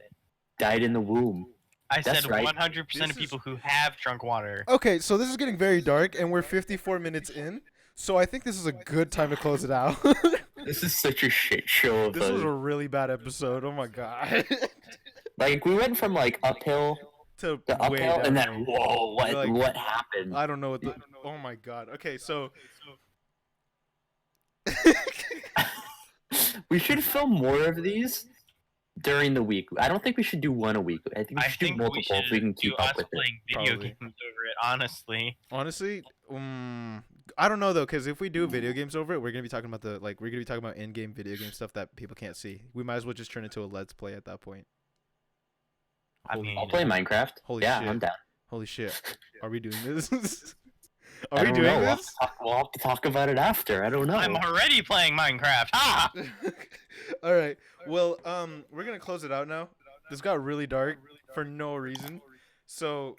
died in the womb? I That's said right. 100% This of is- people who have drunk water. Okay, so this is getting very dark, and we're 54 minutes in. So I think this is a good time to close it out. This is such a shit show of This was a a really bad episode. Oh my god. like we went from like uphill to to way uphill, and then downhill. whoa, Like, what happened? I don't know what the. Oh my god. Okay, so. We should film more of these during the week. I don't think we should do one a week. I think we I should do think we multiple should if we can do keep us up with it. playing video Probably. games over it, honestly. Honestly, I don't know though, because if we do video games over it, we're gonna be talking about in-game video game stuff that people can't see. We might as well just turn into a let's play at that point. I Holy- mean, I'll play Minecraft. Holy yeah, shit. I'm down. Holy shit, are we doing this? I Are we don't doing know. this? We'll have to talk about it after. I don't know. I'm already playing Minecraft. Ha! All right. Well, we're gonna close it out now. This got really dark for no reason. So,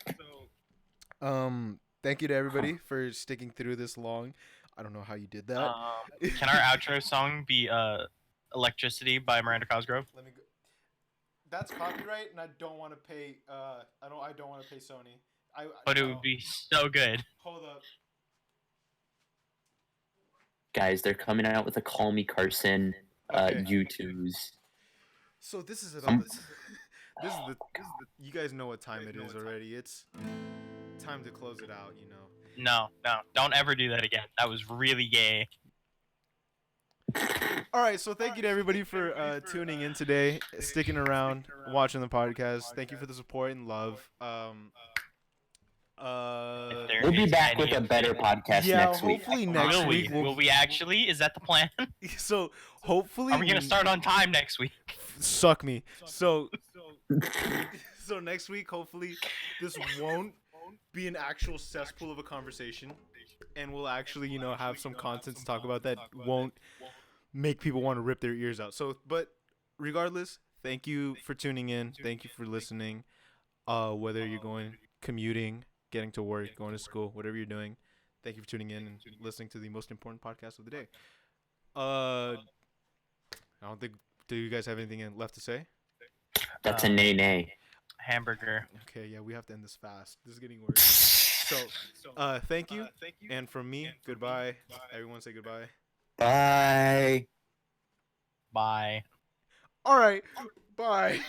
thank you to everybody for sticking through this long. I don't know how you did that. Can our outro song be "Electricity" by Miranda Cosgrove? Let me go. That's copyright, and I don't want to pay. I don't want to pay Sony. But it would be so good. Hold up. Guys, they're coming out with a Call Me Carson Okay. U2s. So this is it. Um, This is the. You guys know what time it is already. It's time to close it out. You know. No, don't ever do that again. That was really gay. All right, so thank you to everybody for tuning in today, sticking around, watching the podcast. Thank you for the support and love. If there We'll be is back any with a of better it. podcast Yeah, next week. hopefully next Will week. we? Will we actually? Is that the plan? So hopefully Are we gonna start on time next week? Suck me. So next week, hopefully, this won't be an actual cesspool of a conversation, and we'll actually, have some content to talk about that won't make people want to rip their ears out. So, but regardless, thank you for tuning in. Thank you for listening. Whether you're commuting, getting to work, going to school, whatever you're doing, thank you for tuning in and listening to the most important podcast of the day. I don't think. Do you guys have anything left to say? That's a nay. Hamburger. Okay, yeah, we have to end this fast. This is getting worse. So, thank you. And from me, goodbye. Everyone say goodbye. Bye. Bye. All right. Bye.